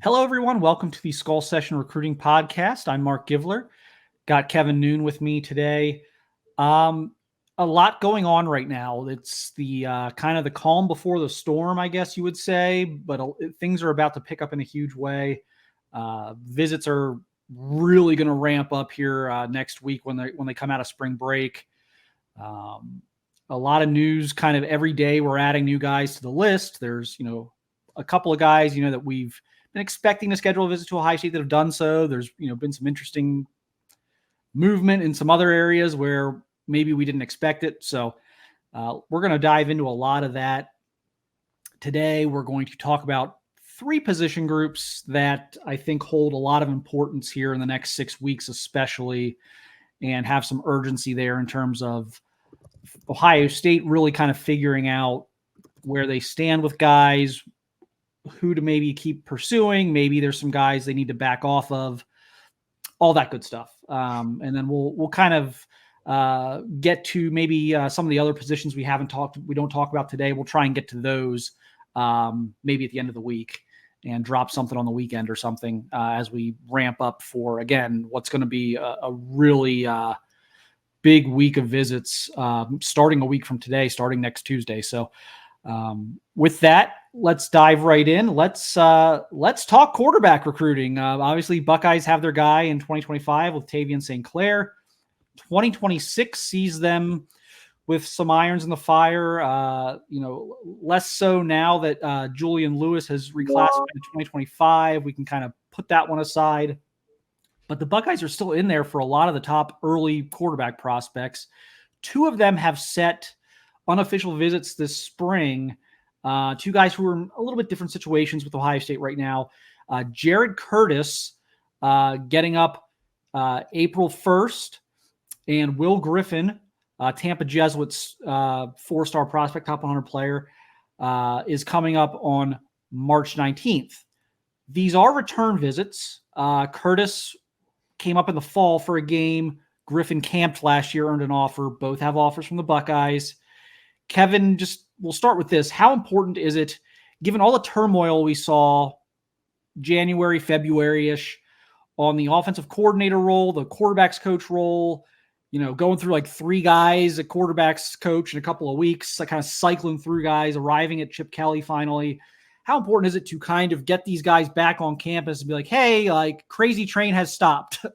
Hello, everyone. Welcome to the Skull Session Recruiting Podcast. I'm Marc Givler. Got Kevin Noon with me today. A lot going on right now. It's the kind of the calm before the storm, I guess you would say, but things are about to pick up in a huge way. Visits are really going to ramp up here next week when they come out of spring break. A lot of news kind of every day. We're adding new guys to the list. There's a couple of guys that we've been expecting to schedule a visit to Ohio State that have done so. There's been some interesting movement in some other areas where maybe we didn't expect it. So we're going to dive into a lot of that today. We're going to talk about three position groups that I think hold a lot of importance here in the next 6 weeks, especially, and have some urgency there in terms of Ohio State really kind of figuring out where they stand with guys, who to maybe keep pursuing. Maybe there's some guys they need to back off of, all that good stuff. And then we'll kind of get to maybe some of the other positions we don't talk about today. We'll try and get to those maybe at the end of the week and drop something on the weekend or something as we ramp up for, again, what's going to be a really big week of visits starting a week from today, starting next Tuesday. So with that, let's dive right in. Let's talk quarterback recruiting. Obviously, Buckeyes have their guy in 2025 with Tavian St. Clair. 2026 sees them with some irons in the fire. Less so now that Julian Lewis has reclassified in 2025. We can kind of put that one aside. But the Buckeyes are still in there for a lot of the top early quarterback prospects. Two of them have set unofficial visits this spring. Two guys who are in a little bit different situations with Ohio State right now. Jared Curtis getting up April 1st, and Will Griffin, Tampa Jesuits four-star prospect, top 100 player, is coming up on March 19th. These are return visits. Curtis came up in the fall for a game. Griffin camped last year, earned an offer. Both have offers from the Buckeyes. Kevin, we'll start with this. How important is it, given all the turmoil we saw January, February-ish on the offensive coordinator role, the quarterback's coach role, going through like three guys, a quarterback's coach in a couple of weeks, like kind of cycling through guys, arriving at Chip Kelly finally. How important is it to kind of get these guys back on campus and be like, hey, like crazy train has stopped?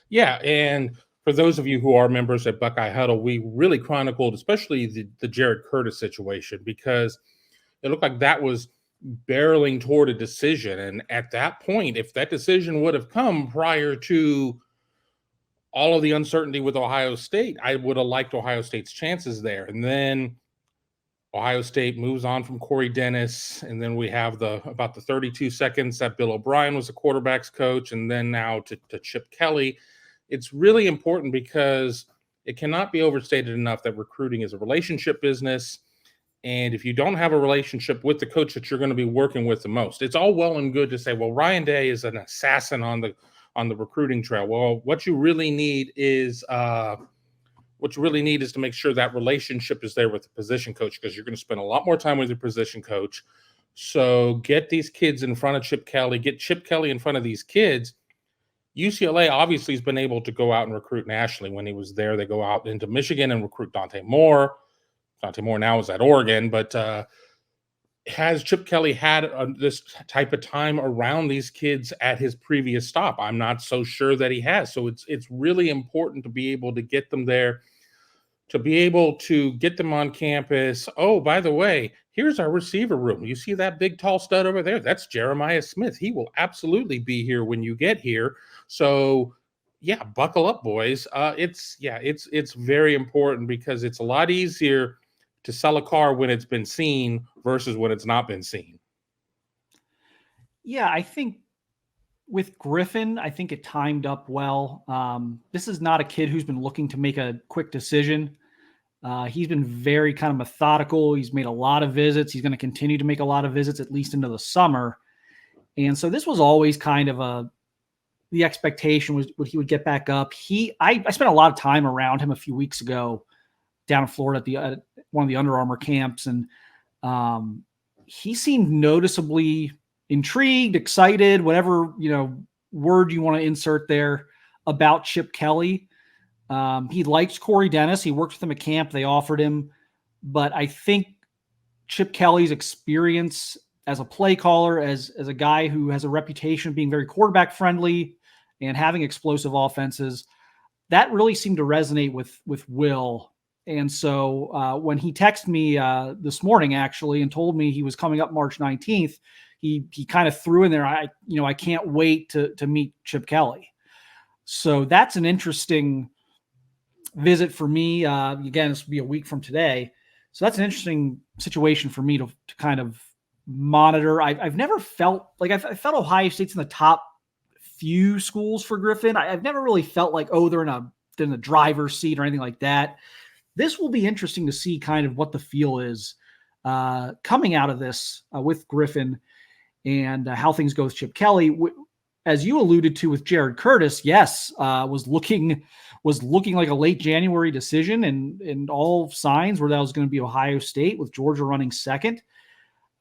Yeah, and for those of you who are members at Buckeye Huddle, we really chronicled especially the Jared Curtis situation, because it looked like that was barreling toward a decision. And at that point, if that decision would have come prior to all of the uncertainty with Ohio State, I would have liked Ohio State's chances there. And then Ohio State moves on from Corey Dennis, and then we have about the 32 seconds that Bill O'Brien was the quarterback's coach, and then now to Chip Kelly. It's really important because it cannot be overstated enough that recruiting is a relationship business. And if you don't have a relationship with the coach that you're going to be working with the most, it's all well and good to say, well, Ryan Day is an assassin on the recruiting trail. Well, what you really need is to make sure that relationship is there with the position coach, because you're going to spend a lot more time with your position coach. So get these kids in front of Chip Kelly, get Chip Kelly in front of these kids. UCLA obviously has been able to go out and recruit nationally. When he was there, they go out into Michigan and recruit Dante Moore. Dante Moore now is at Oregon, but has Chip Kelly had this type of time around these kids at his previous stop? I'm not so sure that he has. So it's really important to be able to get them there, to be able to get them on campus. Oh, by the way, here's our receiver room. You see that big, tall stud over there? That's Jeremiah Smith. He will absolutely be here when you get here. So, yeah, buckle up, boys. It's very important, because it's a lot easier to sell a car when it's been seen versus when it's not been seen. Yeah, I think with Griffin, I think it timed up well. This is not a kid who's been looking to make a quick decision. He's been very kind of methodical. He's made a lot of visits. He's going to continue to make a lot of visits, at least into the summer. And so this was always kind of the expectation was he would get back up. I spent a lot of time around him a few weeks ago down in Florida at one of the Under Armour camps, and he seemed noticeably intrigued, excited, whatever, word you want to insert there about Chip Kelly. He likes Corey Dennis. He worked with him at camp. They offered him. But I think Chip Kelly's experience as a play caller, as a guy who has a reputation of being very quarterback friendly and having explosive offenses, that really seemed to resonate with Will. And so when he texted me this morning, actually, and told me he was coming up March 19th, he kind of threw in there, I can't wait to meet Chip Kelly. So that's an interesting visit for me. Again, this will be a week from today. So that's an interesting situation for me to kind of monitor. I've never felt like I felt Ohio State's in the top few schools for Griffin. I've never really felt like, they're in the driver's seat or anything like that. This will be interesting to see kind of what the feel is coming out of this with Griffin and how things go with Chip Kelly. As you alluded to with Jared Curtis, yes, was looking like a late January decision, and all signs were that was going to be Ohio State with Georgia running second.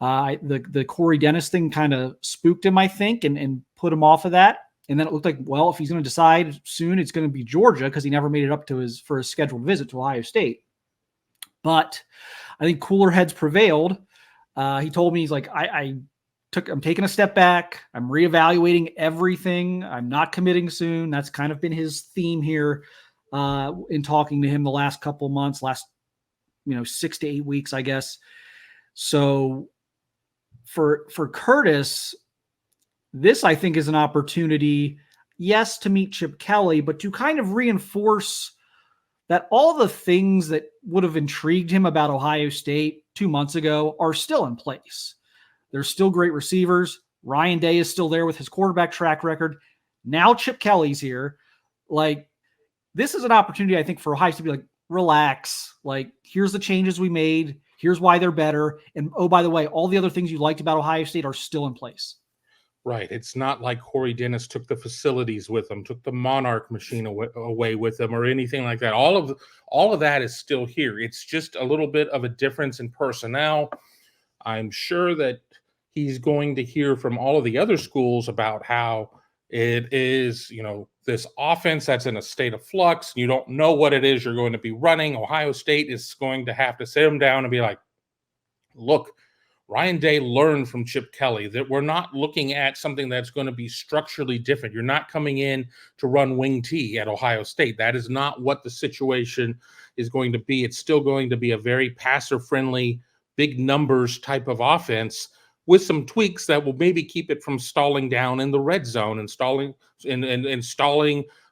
The Corey Dennis thing kind of spooked him, I think, and put him off of that. And then it looked like, well, if he's going to decide soon, it's going to be Georgia, because he never made it up to his scheduled visit to Ohio State. But I think cooler heads prevailed. He told me, he's like, I'm taking a step back. I'm reevaluating everything. I'm not committing soon. That's kind of been his theme here in talking to him the last couple of months, 6 to 8 weeks, I guess. So for Curtis, this, I think, is an opportunity, yes, to meet Chip Kelly, but to kind of reinforce that all the things that would have intrigued him about Ohio State 2 months ago are still in place. There's still great receivers. Ryan Day is still there with his quarterback track record. Now Chip Kelly's here. Like, this is an opportunity, I think, for Ohio State to be like, relax. Like, here's the changes we made. Here's why they're better. And, oh, by the way, all the other things you liked about Ohio State are still in place. Right. It's not like Corey Dennis took the facilities with him, took the Monarch machine away with him, or anything like that. All of that is still here. It's just a little bit of a difference in personnel. I'm sure that he's going to hear from all of the other schools about how it is, this offense that's in a state of flux. You don't know what it is you're going to be running. Ohio State is going to have to sit him down and be like, look, Ryan Day learned from Chip Kelly that we're not looking at something that's going to be structurally different. You're not coming in to run wing T at Ohio State. That is not what the situation is going to be. It's still going to be a very passer-friendly, big numbers type of offense with some tweaks that will maybe keep it from stalling down in the red zone and stalling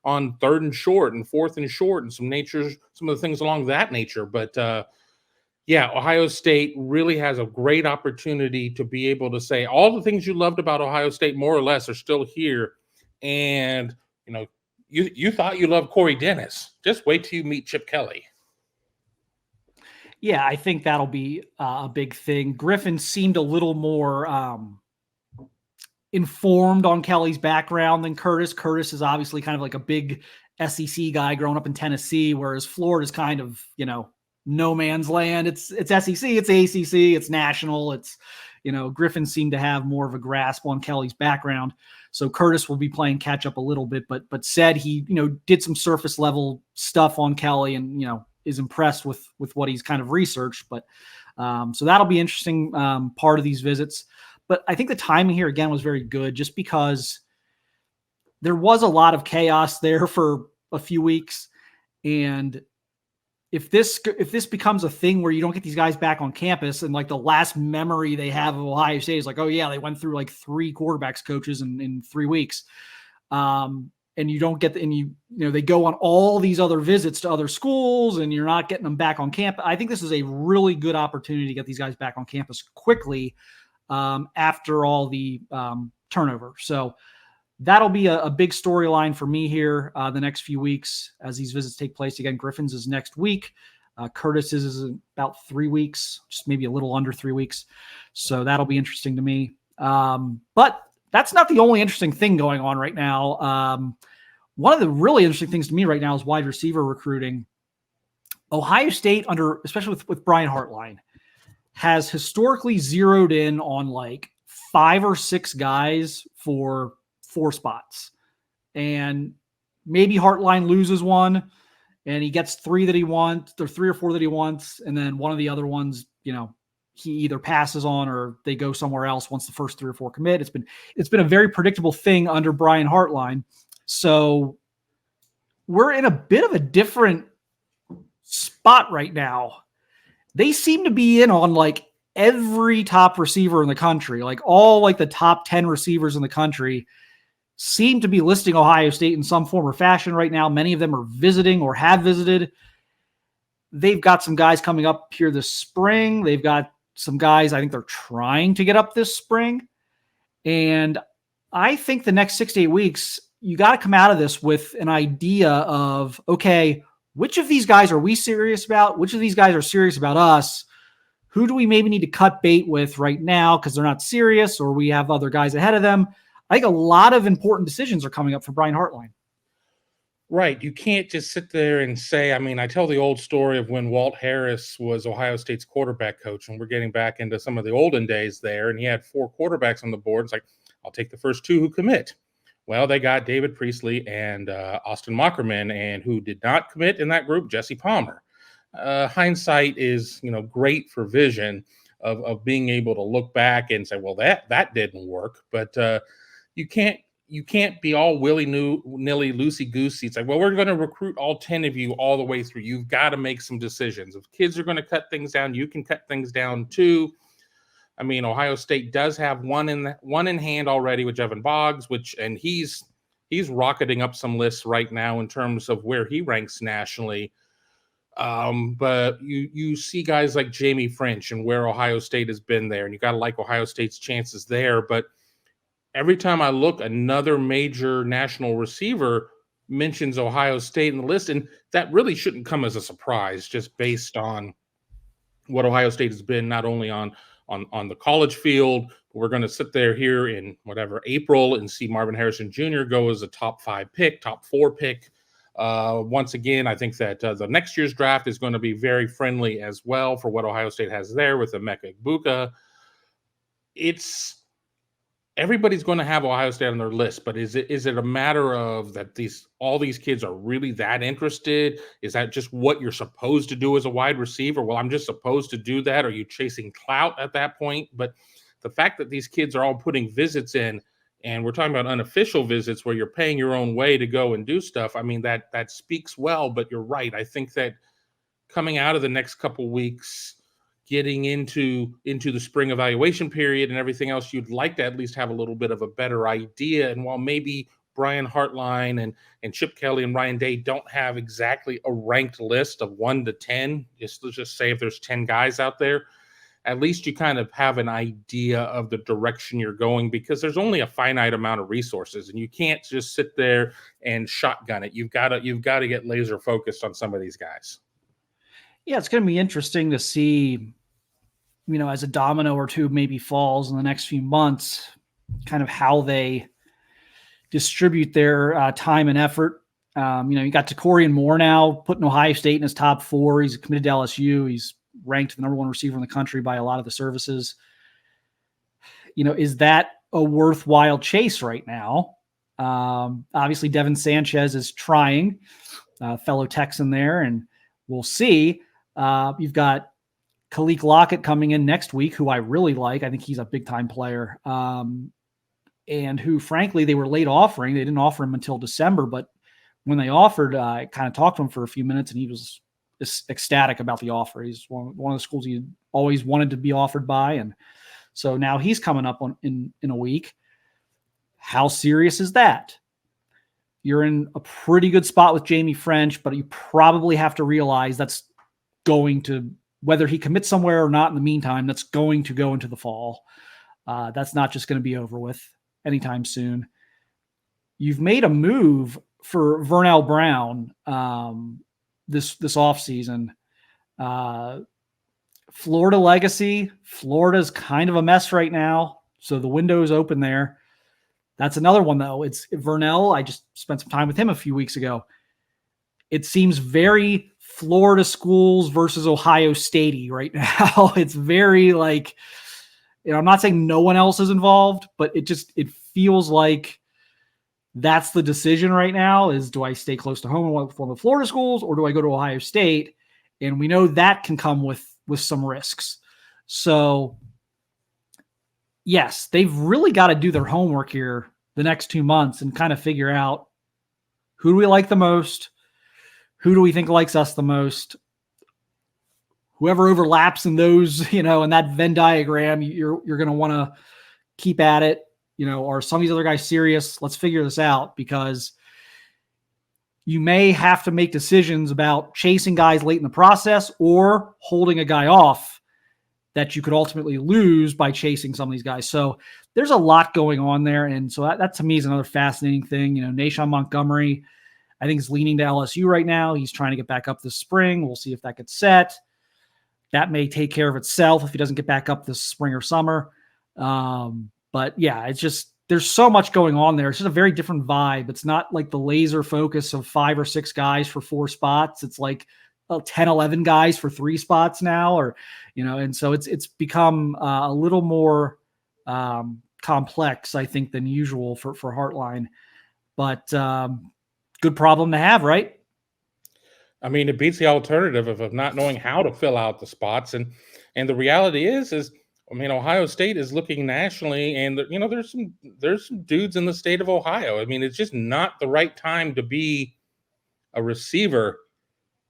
on 3rd and short and 4th and short and some of the things along that nature. But yeah, Ohio State really has a great opportunity to be able to say all the things you loved about Ohio State more or less are still here. And, you thought you loved Corey Dennis. Just wait till you meet Chip Kelly. Yeah, I think that'll be a big thing. Griffin seemed a little more informed on Kelly's background than Curtis. Curtis is obviously kind of like a big SEC guy growing up in Tennessee, whereas Florida's kind of, no man's land. It's SEC, it's ACC, it's national. It's, Griffin seemed to have more of a grasp on Kelly's background. So Curtis will be playing catch up a little bit, but said he, did some surface level stuff on Kelly and, is impressed with what he's kind of researched. But so that'll be interesting part of these visits. But I think the timing here again was very good, just because there was a lot of chaos there for a few weeks. And if this becomes a thing where you don't get these guys back on campus, and like the last memory they have of Ohio State is like, oh yeah, they went through like 3 quarterbacks coaches in 3 weeks. And you don't get they go on all these other visits to other schools and you're not getting them back on campus. I think this is a really good opportunity to get these guys back on campus quickly after all the turnover. So that'll be a big storyline for me here the next few weeks as these visits take place. Again, Griffin's is next week. Curtis's is about 3 weeks, just maybe a little under 3 weeks. So that'll be interesting to me. But that's not the only interesting thing going on right now. One of the really interesting things to me right now is wide receiver recruiting. Ohio State, especially with Brian Hartline, has historically zeroed in on like 5 or 6 guys for 4 spots. And maybe Hartline loses one and he gets 3 that he wants, or 3 or 4 that he wants. And then one of the other ones, he either passes on or they go somewhere else once the first 3 or 4 commit. It's been a very predictable thing under Brian Hartline. So we're in a bit of a different spot right now. They seem to be in on like every top receiver in the country, like all like the top 10 receivers in the country seem to be listing Ohio State in some form or fashion right now. Many of them are visiting or have visited. They've got some guys coming up here this spring. They've got some guys I think they're trying to get up this spring. And I think the next 6 to 8 weeks, you got to come out of this with an idea of, okay, which of these guys are we serious about? Which of these guys are serious about us? Who do we maybe need to cut bait with right now because they're not serious or we have other guys ahead of them? I think a lot of important decisions are coming up for Brian Hartline. Right. You can't just sit there and say, I tell the old story of when Walt Harris was Ohio State's quarterback coach, and we're getting back into some of the olden days there, and he had 4 quarterbacks on the board. It's like, I'll take the first 2 who commit. Well, they got David Priestley and Austin Mockerman, and who did not commit in that group, Jesse Palmer. Hindsight is, great for vision of being able to look back and say, well, that didn't work. But you can't be all willy-nilly, loosey-goosey. It's like, well, we're going to recruit all 10 of you all the way through. You've got to make some decisions. If kids are going to cut things down, you can cut things down too. Ohio State does have one in hand already with Evan Boggs, and he's rocketing up some lists right now in terms of where he ranks nationally. But you see guys like Jamie French and where Ohio State has been there, and you got to like Ohio State's chances there. But every time I look, another major national receiver mentions Ohio State in the list, and that really shouldn't come as a surprise, just based on what Ohio State has been, not only on the college field. We're going to sit there here in April and see Marvin Harrison Jr. go as a top 5 pick, top 4 pick. Once again, I think that the next year's draft is going to be very friendly as well for what Ohio State has there with Emeka Egbuka. Everybody's going to have Ohio State on their list, but is it a matter of that all these kids are really that interested? Is that just what you're supposed to do as a wide receiver? Well, I'm just supposed to do that. Are you chasing clout at that point? But the fact that these kids are all putting visits in, and we're talking about unofficial visits where you're paying your own way to go and do stuff, that speaks well. But you're right. I think that coming out of the next couple weeks, getting into the spring evaluation period and everything else, you'd like to at least have a little bit of a better idea. And while maybe Brian Hartline and Chip Kelly and Ryan Day don't have exactly a ranked list of 1 to 10, let's just say if there's 10 guys out there, at least you kind of have an idea of the direction you're going, because there's only a finite amount of resources and you can't just sit there and shotgun it. You've got to get laser focused on some of these guys. Yeah, it's going to be interesting to see, as a domino or two maybe falls in the next few months, kind of how they distribute their time and effort. You got Takorian Moore now putting Ohio State in his top 4. He's committed to LSU. He's ranked the number 1 receiver in the country by a lot of the services. Is that a worthwhile chase right now? Obviously, Devin Sanchez is trying, fellow Texan there, and we'll see. You've got Khalil Lockett coming in next week, who I really like. I think he's a big-time player, and who, frankly, they were late offering. They didn't offer him until December, but when they offered, I kind of talked to him for a few minutes, and he was ecstatic about the offer. He's one of the schools he always wanted to be offered by, and so now he's coming up in a week. How serious is that? You're in a pretty good spot with Jamie French, but you probably have to realize that's going to, whether he commits somewhere or not in the meantime, that's going to go into the fall. That's not just going to be over with anytime soon. You've made a move for Vernell Brown this offseason. Florida legacy. Florida's kind of a mess right now, so the window is open there. That's another one, though. It's Vernell. I just spent some time with him a few weeks ago. It seems very Florida schools versus Ohio State-y right now. It's very like, I'm not saying no one else is involved, but it feels like that's the decision right now is, do I stay close to home in one of the Florida schools, or do I go to Ohio State? And we know that can come with some risks. So yes, they've really got to do their homework here the next 2 months and kind of figure out, who do we like the most? Who do we think likes us the most? Whoever overlaps in those, in that Venn diagram, you're going to want to keep at it. Are some of these other guys serious? Let's figure this out, because you may have to make decisions about chasing guys late in the process or holding a guy off that you could ultimately lose by chasing some of these guys. So there's a lot going on there. And so that to me is another fascinating thing. Nashon Montgomery, I think, is leaning to LSU right now. He's trying to get back up this spring. We'll see if that gets set. That may take care of itself if he doesn't get back up this spring or summer. But yeah, it's just, there's so much going on there. It's just a very different vibe. It's not like the laser focus of 5 or 6 guys for 4 spots. It's like 10, 11 guys for 3 spots now, and so it's become a little more complex, I think, than usual for Heartline, but good problem to have, right? I mean, it beats the alternative of not knowing how to fill out the spots. And the reality is, Ohio State is looking nationally, and there's some dudes in the state of Ohio. I mean, it's just not the right time to be a receiver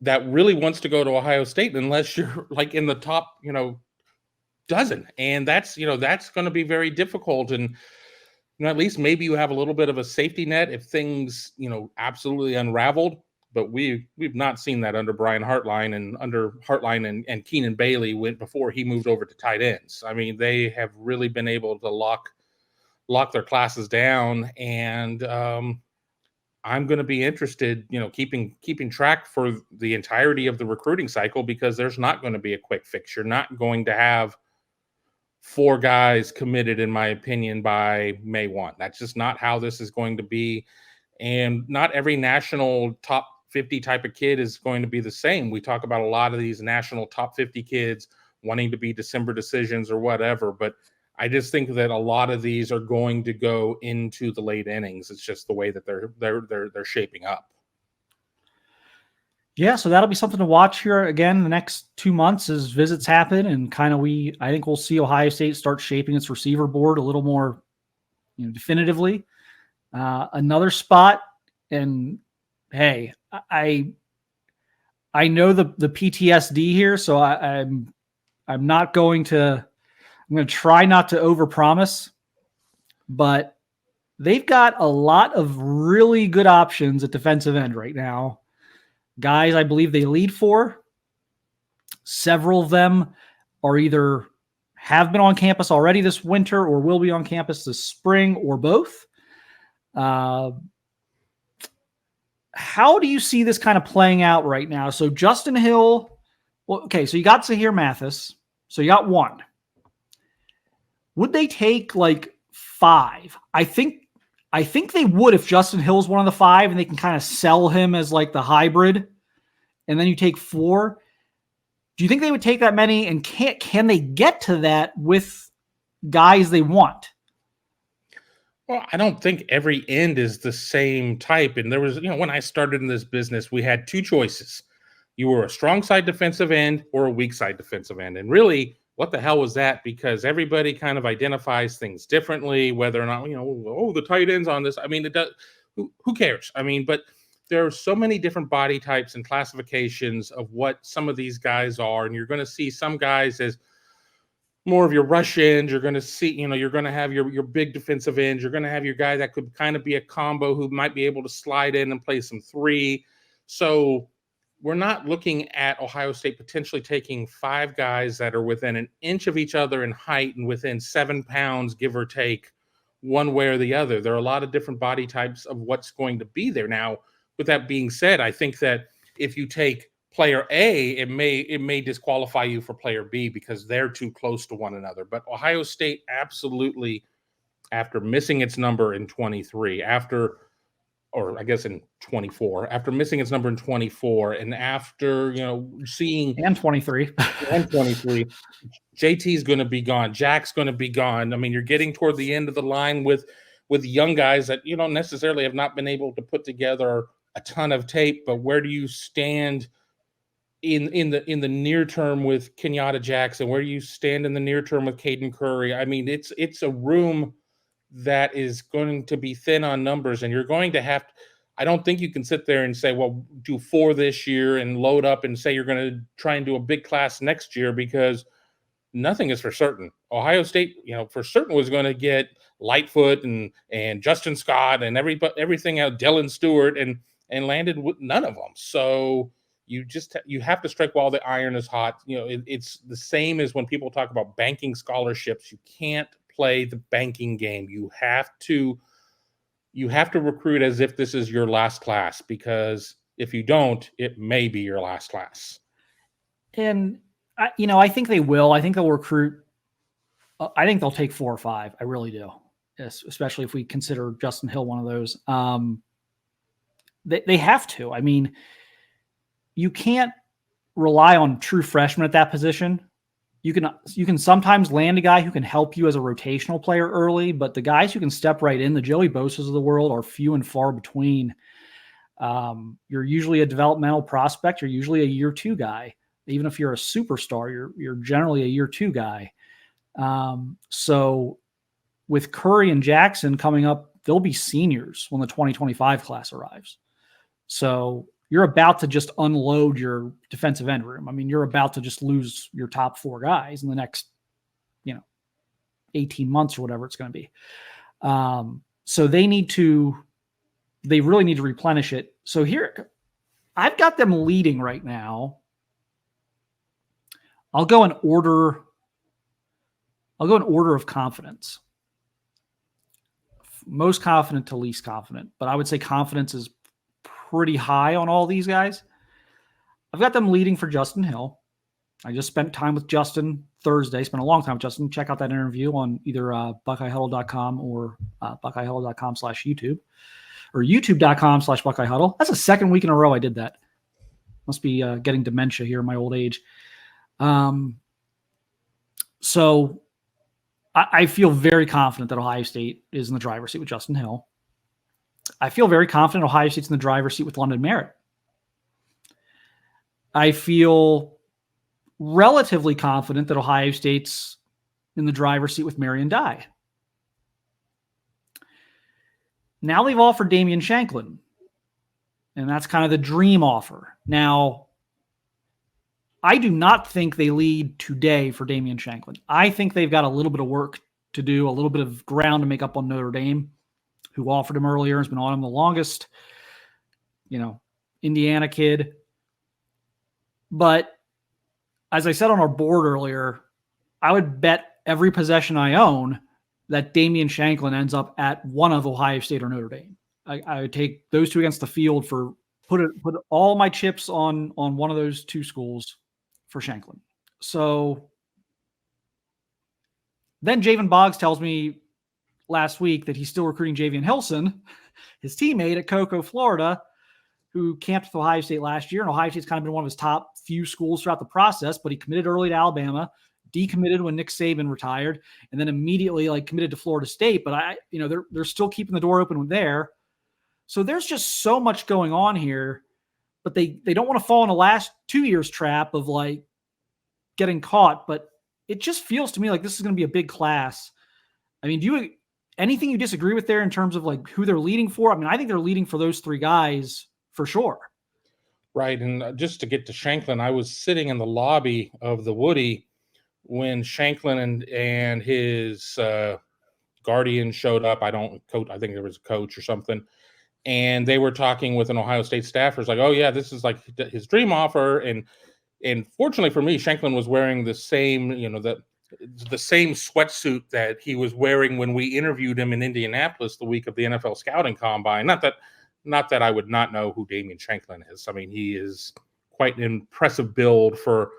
that really wants to go to Ohio State unless you're like in the top, dozen. And that's going to be very difficult. And at least maybe you have a little bit of a safety net if things, absolutely unraveled. But we've not seen that under Brian Hartline and Keenan Bailey before he moved over to tight ends. I mean, they have really been able to lock their classes down, and I'm going to be interested, keeping track for the entirety of the recruiting cycle, because there's not going to be a quick fix. You're not going to have 4 guys committed, in my opinion, by May 1. That's just not how this is going to be. And not every national top 50 type of kid is going to be the same. We talk about a lot of these national top 50 kids wanting to be December decisions or whatever, but I just think that a lot of these are going to go into the late innings. It's just the way that they're shaping up. Yeah, so that'll be something to watch here again the next 2 months as visits happen, and I think we'll see Ohio State start shaping its receiver board a little more, definitively. Another spot, and hey, I know the PTSD here, so I'm not going to. I'm going to try not to overpromise, but they've got a lot of really good options at defensive end right now. Guys, I believe they lead for. Several of them are either have been on campus already this winter or will be on campus this spring, or both. How do you see this kind of playing out right now? So Justin Hill, well, okay, so you got Zahir Mathis. So you got 1. Would they take like 5? I think they would if Justin Hill's one of the 5 and they can kind of sell him as like the hybrid, and then you take 4. Do you think they would take that many, and can they get to that with guys they want? Well, I don't think every end is the same type. And there was, when I started in this business, we had 2 choices. You were a strong side defensive end or a weak side defensive end. And really, what the hell was that? Because everybody kind of identifies things differently, whether or not, the tight end's on this. I mean, it does. Who cares? I mean, but there are so many different body types and classifications of what some of these guys are. And you're going to see some guys as more of your rush ends. You're going to see, you're going to have your big defensive ends. You're going to have your guy that could kind of be a combo who might be able to slide in and play some 3. So we're not looking at Ohio State potentially taking 5 guys that are within an inch of each other in height and within 7 pounds, give or take, one way or the other. There are a lot of different body types of what's going to be there. Now, with that being said, I think that if you take player A, it may disqualify you for player B because they're too close to one another. But Ohio State absolutely, after missing its number in 23, after or I guess in 24, after missing his number in 24, and after, seeing and 23 and 23, JT's going to be gone. Jack's going to be gone. I mean, you're getting toward the end of the line with young guys that you don't necessarily have not been able to put together a ton of tape, but where do you stand in the near term with Kenyatta Jackson? Where do you stand in the near term with Caden Curry? I mean, it's a room that is going to be thin on numbers, and you're going to have to, I don't think you can sit there and say, well, do 4 this year and load up and say you're going to try and do a big class next year, because nothing is for certain. Ohio State, for certain was going to get Lightfoot and Justin Scott and everything out, Dylan Stewart, and landed with none of them. So you have to strike while the iron is hot. It's the same as when people talk about banking scholarships. You can't play the banking game. You have to recruit as if this is your last class, because if you don't, it may be your last class. And I think they will. I think they'll recruit. I think they'll take 4 or 5. I really do. Yes, especially if we consider Justin Hill one of those. They have to. I mean, you can't rely on true freshmen at that position. You can sometimes land a guy who can help you as a rotational player early, but the guys who can step right in, the Joey Bosa's of the world, are few and far between. You're usually a developmental prospect. You're usually a year 2 guy. Even if you're a superstar, you're generally a year 2 guy. So with Curry and Jackson coming up, they'll be seniors when the 2025 class arrives. So you're about to just unload your defensive end room. I mean, you're about to just lose your top 4 guys in the next, 18 months or whatever it's going to be. So they really need to replenish it. So here, I've got them leading right now. I'll go in order of confidence. Most confident to least confident, but I would say confidence is pretty high on all these guys. I've got them leading for Justin Hill. I just spent time with Justin Thursday, spent a long time with Justin. Check out that interview on either BuckeyeHuddle.com or BuckeyeHuddle.com/YouTube or YouTube.com/BuckeyeHuddle. That's the second week in a row I did that. Must be getting dementia here in my old age. So I feel very confident that Ohio State is in the driver's seat with Justin Hill. I feel very confident Ohio State's in the driver's seat with London Merritt. I feel relatively confident that Ohio State's in the driver's seat with Marion Dye. Now they've offered Damian Shanklin, and that's kind of the dream offer. Now, I do not think they lead today for Damian Shanklin. I think they've got a little bit of work to do, a little bit of ground to make up on Notre Dame, who offered him earlier, has been on him the longest, Indiana kid. But as I said on our board earlier, I would bet every possession I own that Damian Shanklin ends up at one of Ohio State or Notre Dame. I would take those two against the field for put all my chips on one of those 2 schools for Shanklin. So then Javen Boggs tells me last week that he's still recruiting Javian Hilson, his teammate at Cocoa, Florida, who camped with Ohio State last year. And Ohio State's kind of been one of his top few schools throughout the process, but he committed early to Alabama, decommitted when Nick Saban retired, and then immediately committed to Florida State. But they're still keeping the door open there. So there's just so much going on here, but they don't want to fall in the last 2 years trap of getting caught. But it just feels to me like this is going to be a big class. I mean, anything you disagree with there in terms of who they're leading for? I mean, I think they're leading for those 3 guys for sure. Right. And just to get to Shanklin, I was sitting in the lobby of the Woody when Shanklin and his guardian showed up. I think there was a coach or something. And they were talking with an Ohio State staffer. It's like, oh yeah, this is his dream offer. And fortunately for me, Shanklin was wearing the same, the same sweatsuit that he was wearing when we interviewed him in Indianapolis the week of the NFL scouting combine. Not that I would not know who Damian Shanklin is. I mean, he is quite an impressive build for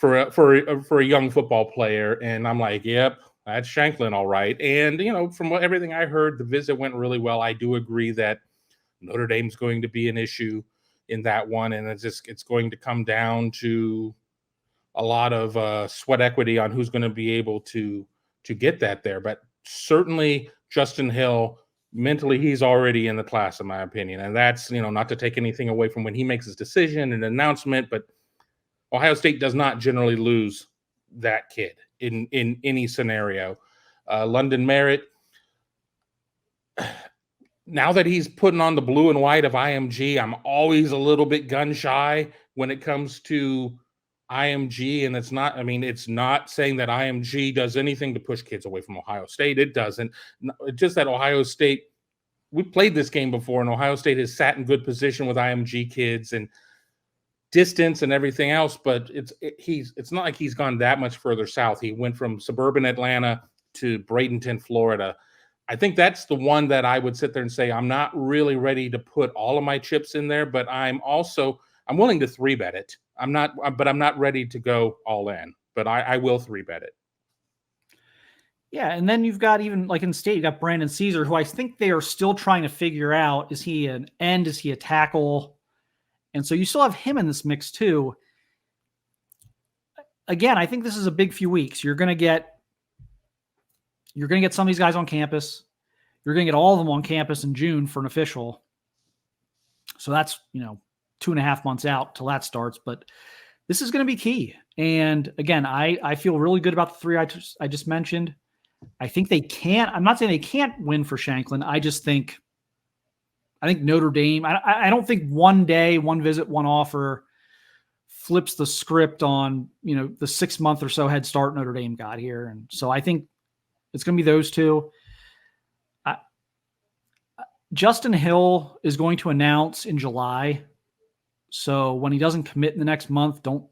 a young football player. And I'm like, yep, that's Shanklin, all right. And from everything I heard, the visit went really well. I do agree that Notre Dame's going to be an issue in that one, and it's going to come down to a lot of sweat equity on who's going to be able to get that there. But certainly Justin Hill, mentally, he's already in the class, in my opinion. And that's, not to take anything away from when he makes his decision and announcement, but Ohio State does not generally lose that kid in any scenario. London Merritt, now that he's putting on the blue and white of IMG, I'm always a little bit gun shy when it comes to IMG. And it's not saying that IMG does anything to push kids away from Ohio State. It doesn't. It's just that Ohio State, we played this game before, and Ohio State has sat in good position with IMG kids and distance and everything else, but it's not like he's gone that much further south. He went from suburban Atlanta to Bradenton, Florida. I think that's the one that I would sit there and say, I'm not really ready to put all of my chips in there, but I'm willing to 3-bet it. I'm not ready to go all in, but I will 3-bet it. Yeah, and then you've got, even like in state, you got Brandon Caesar, who I think they are still trying to figure out, is he an end? Is he a tackle? And so you still have him in this mix too. Again, I think this is a big few weeks. You're going to get some of these guys on campus. You're going to get all of them on campus in June for an official. So that's, 2.5 months out till that starts. But this is going to be key. And again, I feel really good about the three I just mentioned. I think they can't. I'm not saying they can't win for Shanklin. I think Notre Dame, I don't think one day, one visit, one offer flips the script on, the 6 month or so head start Notre Dame got here. And so I think it's going to be those two. Justin Hill is going to announce in July. So when he doesn't commit in the next month, don't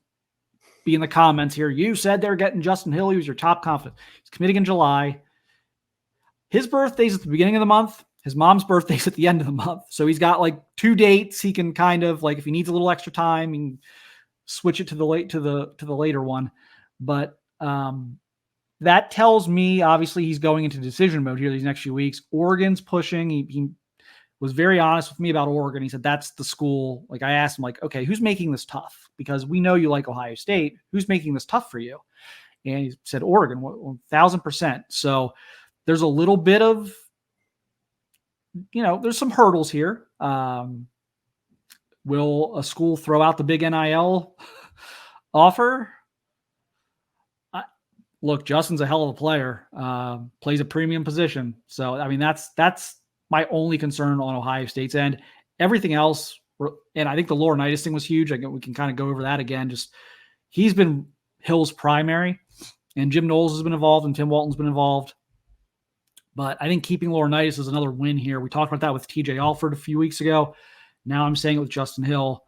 be in the comments here. You said they're getting Justin Hill. He was your top confident. He's committing in July. His birthday's at the beginning of the month. His mom's birthday's at the end of the month. So he's got like 2 dates. He can kind of, like, if he needs a little extra time, he can switch it to the later one. But that tells me, obviously, he's going into decision mode here these next few weeks. Oregon's pushing. He was very honest with me about Oregon. He said, that's the school. Like, I asked him, like, okay, who's making this tough? Because we know you like Ohio State. Who's making this tough for you? And he said, Oregon, 1,000%. So there's a little bit of, there's some hurdles here. Will a school throw out the big NIL offer? Look, Justin's a hell of a player, plays a premium position. So, that's my only concern on Ohio State's end. Everything else, and I think the Laurinaitis thing was huge. We can kind of go over that again. Just, he's been Hill's primary, and Jim Knowles has been involved, and Tim Walton's been involved. But I think keeping Laurinaitis is another win here. We talked about that with TJ Alford a few weeks ago. Now I'm saying it with Justin Hill.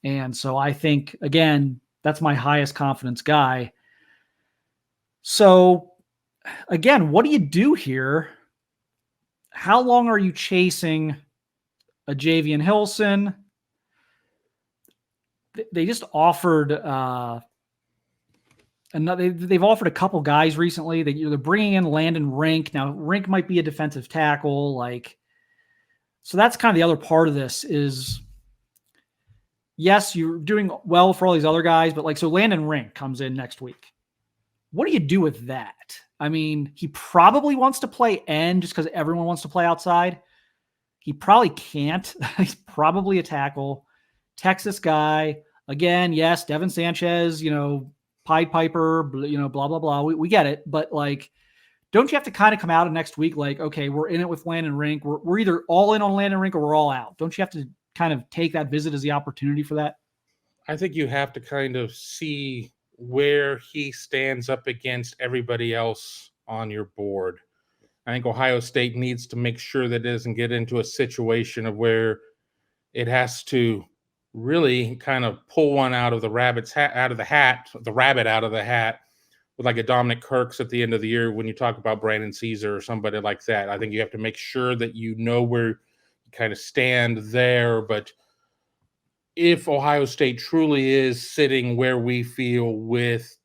And so I think, again, that's my highest confidence guy. So, again, what do you do here? How long are you chasing a Javian Hilson? They just offered they've offered a couple guys recently. They're bringing in Landon Rink. Now, Rink might be a defensive tackle. So that's kind of the other part of this is, yes, you're doing well for all these other guys, but so Landon Rink comes in next week. What do you do with that? He probably wants to play end just because everyone wants to play outside. He probably can't. He's probably a tackle. Texas guy. Again, yes, Devin Sanchez, Pied Piper, blah, blah, blah. We get it. But don't you have to kind of come out of next week okay, we're in it with Landon Rink. We're either all in on Landon Rink or we're all out. Don't you have to kind of take that visit as the opportunity for that? I think you have to kind of see where he stands up against everybody else on your board. I think Ohio State needs to make sure that it doesn't get into a situation of where it has to really kind of pull one out of the rabbit out of the hat with a Dominic Kirks at the end of the year when you talk about Brandon Caesar or somebody like that. I think you have to make sure that you know where you kind of stand there. But if Ohio State truly is sitting where we feel with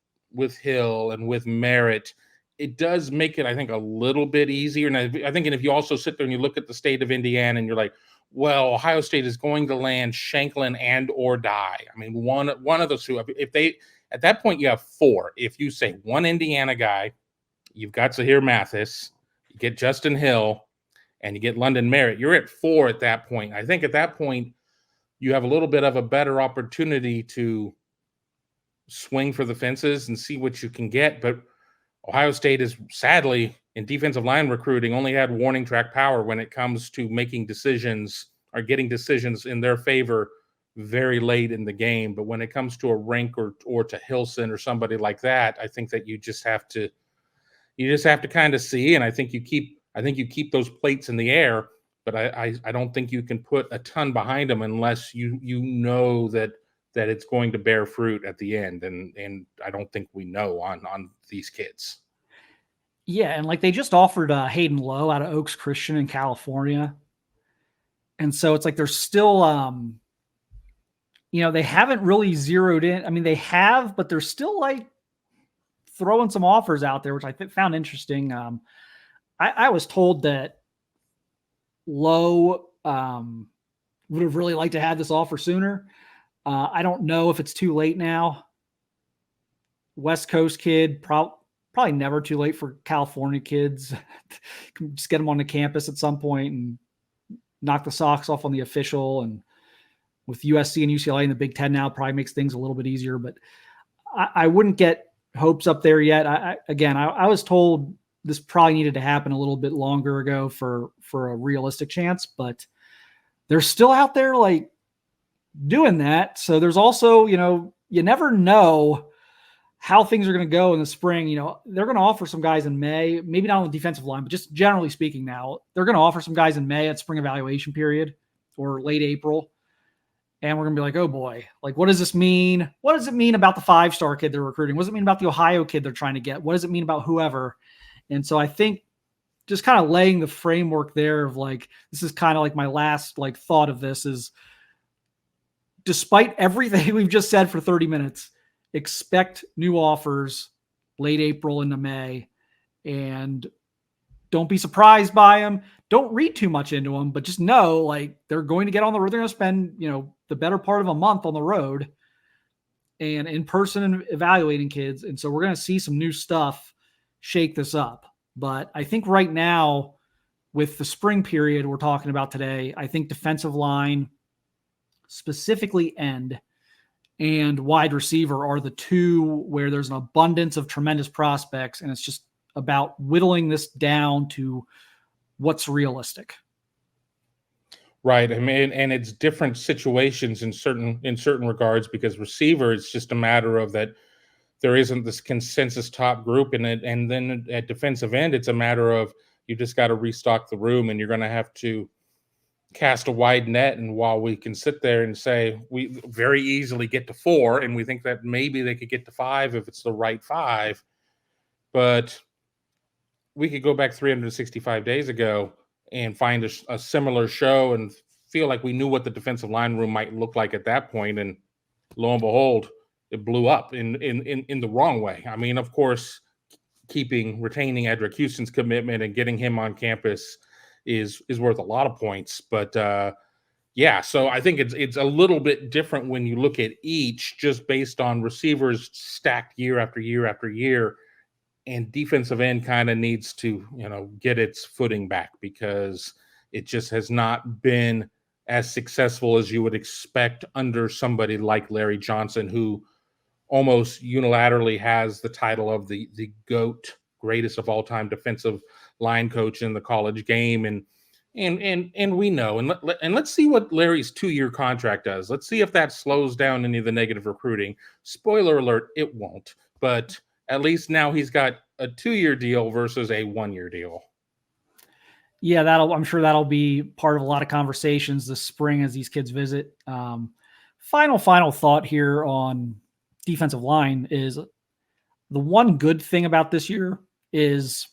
Hill and with Merritt, it does make it, I think, a little bit easier. And I think, and if you also sit there and you look at the state of Indiana and you're like, well, Ohio State is going to land Shanklin and or Dye. I mean, one of those two. If they, at that point, you have four. If you say one Indiana guy, you've got Zahir Mathis, you get Justin Hill, and you get London Merritt, you're at four at that point. I think at that point, you have a little bit of a better opportunity to swing for the fences and see what you can get. But Ohio State is sadly in defensive line recruiting only had warning track power when it comes to making decisions or getting decisions in their favor very late in the game. But when it comes to a Rank or to Hilson or somebody like that, I think that you just have to kind of see. And I think you keep those plates in the air, but I don't think you can put a ton behind them unless you know that it's going to bear fruit at the end. And I don't think we know on these kids. Yeah, and like they just offered Hayden Low out of Oaks Christian in California. And so it's like they're still, they haven't really zeroed in. I mean, they have, but they're still like throwing some offers out there, which I found interesting. I was told that Low would have really liked to have this offer sooner. I don't know if it's too late now. West Coast kid, probably never too late for California kids. Just get them on the campus at some point and knock the socks off on the official. And with USC and UCLA in the Big Ten now, probably makes things a little bit easier. But I wouldn't get hopes up there yet. I was told this probably needed to happen a little bit longer ago for a realistic chance, but they're still out there like doing that. So there's also, you never know how things are going to go in the spring. They're going to offer some guys in May, maybe not on the defensive line, but just generally speaking now, they're going to offer some guys in May at spring evaluation period or late April. And we're going to be like, oh boy, like, what does this mean? What does it mean about the 5-star kid they're recruiting? What does it mean about the Ohio kid they're trying to get? What does it mean about whoever? And so I think just kind of laying the framework there of like, this is kind of like my last like thought of this is, despite everything we've just said for 30 minutes, expect new offers late April into May, and don't be surprised by them. Don't read too much into them, but just know like they're going to get on the road. They're going to spend, the better part of a month on the road and in person and evaluating kids. And so we're going to see some new stuff shake this up. But I think right now with the spring period we're talking about today, I think defensive line, specifically end, and wide receiver are the two where there's an abundance of tremendous prospects, and it's just about whittling this down to what's realistic. Right. I mean, and it's different situations in certain regards, because receiver, it's just a matter of that there isn't this consensus top group in it. And then at defensive end, it's a matter of you just got to restock the room, and you're going to have to cast a wide net. And while we can sit there and say we very easily get to 4, and we think that maybe they could get to 5 if it's the right 5, but we could go back 365 days ago and find a similar show and feel like we knew what the defensive line room might look like at that point. And lo and behold, it blew up in the wrong way. I mean, of course, retaining Edric Houston's commitment and getting him on campus is worth a lot of points. But so I think it's a little bit different when you look at each, just based on receivers stacked year after year after year. And defensive end kind of needs to, get its footing back, because it just has not been as successful as you would expect under somebody like Larry Johnson, who almost unilaterally has the title of the GOAT, greatest of all time defensive line coach in the college game. And we know, and let's see what Larry's 2-year contract does. Let's see if that slows down any of the negative recruiting. Spoiler alert, it won't. But at least now he's got a 2-year deal versus a 1-year deal. Yeah, I'm sure that'll be part of a lot of conversations this spring as these kids visit. Final thought here on defensive line is the one good thing about this year is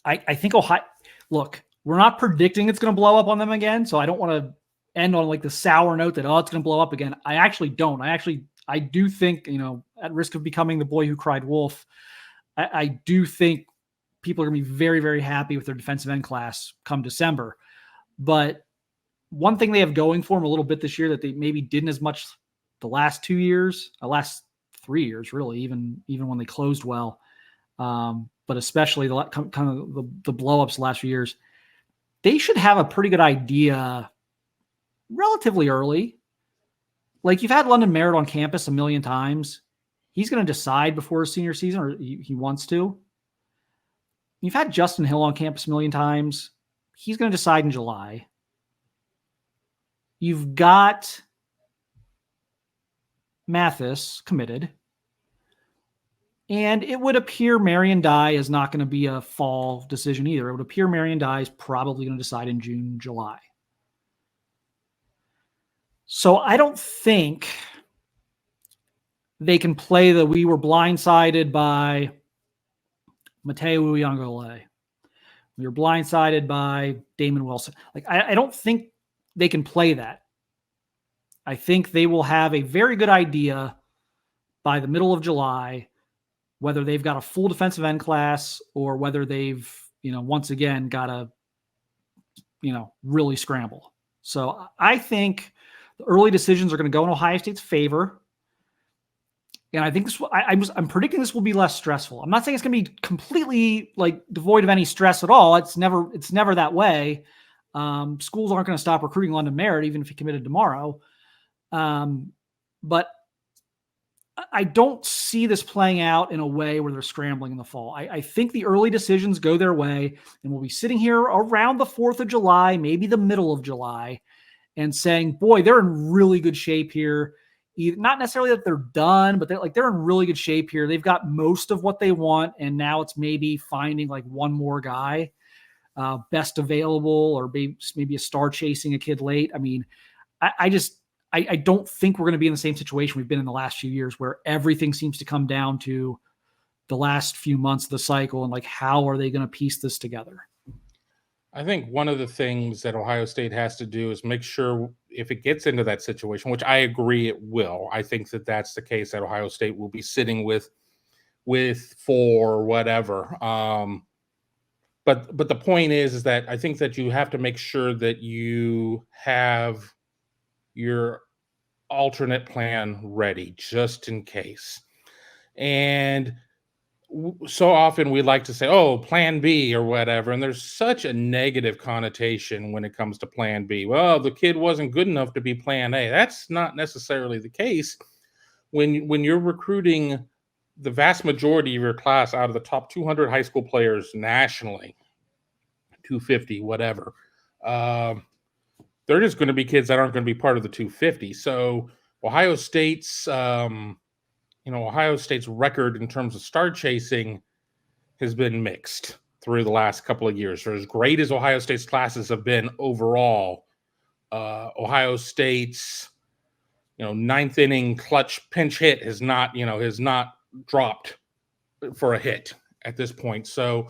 I think Ohio, look, we're not predicting it's going to blow up on them again. So I don't want to end on like the sour note that, it's going to blow up again. I actually don't. I do think, at risk of becoming the boy who cried wolf, I do think people are going to be very, very happy with their defensive end class come December. But one thing they have going for them a little bit this year that they maybe didn't as much the last 2 years, the last 3 years, really, even when they closed well, but especially the blow-ups the last few years, they should have a pretty good idea relatively early. Like, you've had London Merritt on campus a million times. He's going to decide before his senior season, or he wants to. You've had Justin Hill on campus a million times. He's going to decide in July. You've got Mathis committed. And it would appear Marion Dye is not going to be a fall decision either. It would appear Marion Dye is probably going to decide in June, July. So I don't think they can play the we were blindsided by Mateo Uyunglele. We were blindsided by Damon Wilson. Like, I don't think they can play that. I think they will have a very good idea by the middle of July whether they've got a full defensive end class or whether they've, once again got to, really scramble. So I think the early decisions are going to go in Ohio State's favor. And I think I'm predicting this will be less stressful. I'm not saying it's going to be completely devoid of any stress at all. It's never that way. Schools aren't going to stop recruiting London Merritt, even if he committed tomorrow. But I don't see this playing out in a way where they're scrambling in the fall. I think the early decisions go their way, and we'll be sitting here around the 4th of July, maybe the middle of July, and saying, boy, they're in really good shape here. Not necessarily that they're done, but they're in really good shape here. They've got most of what they want, and now it's maybe finding one more guy, best available, or maybe a star chasing a kid late. I mean, I don't think we're going to be in the same situation we've been in the last few years where everything seems to come down to the last few months of the cycle and how are they going to piece this together? I think one of the things that Ohio State has to do is make sure if it gets into that situation, which I agree it will, I think that that's the case, that Ohio State will be sitting with 4 or whatever. But the point is that I think that you have to make sure that you have your alternate plan ready just in case. And so often we like to say, oh, plan B or whatever. And there's such a negative connotation when it comes to plan B. Well, the kid wasn't good enough to be plan A. That's not necessarily the case. When you're recruiting the vast majority of your class out of the top 200 high school players nationally, 250, whatever, they're just going to be kids that aren't going to be part of the 250. So Ohio State's record in terms of star chasing has been mixed through the last couple of years. For as great as Ohio State's classes have been overall, Ohio State's ninth inning clutch pinch hit has not dropped for a hit at this point. So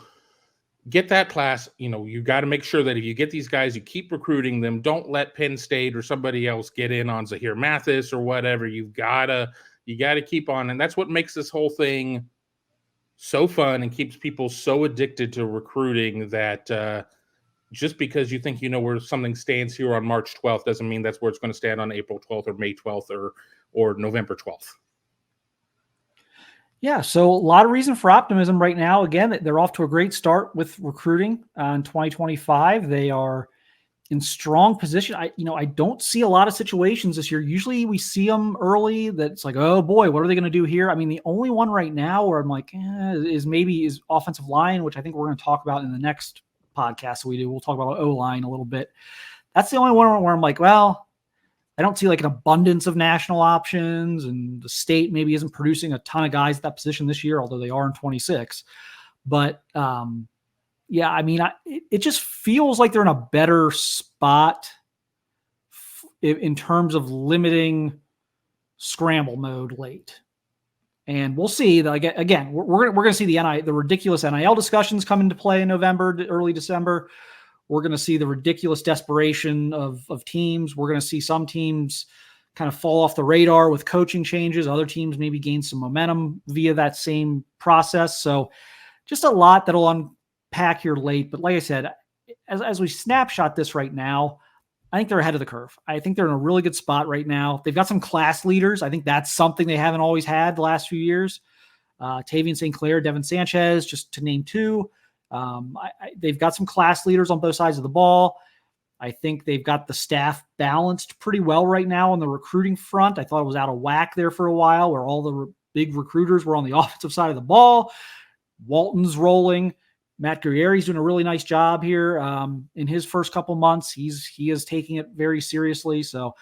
get that class. You got to make sure that if you get these guys, you keep recruiting them. Don't let Penn State or somebody else get in on Zahir Mathis or whatever. You got to keep on. And that's what makes this whole thing so fun and keeps people so addicted to recruiting that just because you think where something stands here on March 12th doesn't mean that's where it's going to stand on April 12th or May 12th or November 12th. Yeah, so a lot of reason for optimism right now. Again, they're off to a great start with recruiting in 2025. They are in strong position. I don't see a lot of situations this year. Usually we see them early that's oh boy, what are they going to do here? I mean, the only one right now where I'm is offensive line, which I think we're going to talk about in the next podcast we do. We'll talk about O-line a little bit. That's the only one where I'm well, I don't see an abundance of national options, and the state maybe isn't producing a ton of guys at that position this year, although they are in 26. But yeah, I mean, it just feels like they're in a better spot in terms of limiting scramble mode late. And we'll see. Again, we're going to see the ridiculous NIL discussions come into play in November, early December. We're going to see the ridiculous desperation of teams. We're going to see some teams kind of fall off the radar with coaching changes. Other teams maybe gain some momentum via that same process. So just a lot that'll unpack here late. But like I said, as we snapshot this right now, I think they're ahead of the curve. I think they're in a really good spot right now. They've got some class leaders. I think that's something they haven't always had the last few years. Tavian St. Clair, Devin Sanchez, just to name two. They've got some class leaders on both sides of the ball. I think they've got the staff balanced pretty well right now on the recruiting front. I thought it was out of whack there for a while where all the big recruiters were on the offensive side of the ball. Walton's rolling. Matt Guerrieri's doing a really nice job here in his first couple months. He is taking it very seriously. So,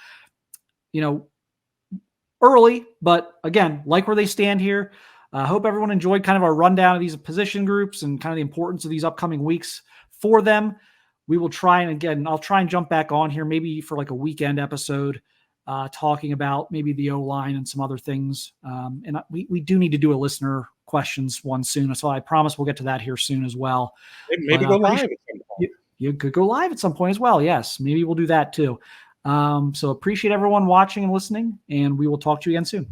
early, but again, like where they stand here. I hope everyone enjoyed kind of our rundown of these position groups and kind of the importance of these upcoming weeks for them. We will try, and again, I'll try and jump back on here maybe for like a weekend episode talking about maybe the O-line and some other things. And we do need to do a listener questions one soon. So I promise we'll get to that here soon as well. Maybe go live at some point. You could go live at some point as well. Yes, maybe we'll do that too. So appreciate everyone watching and listening, and we will talk to you again soon.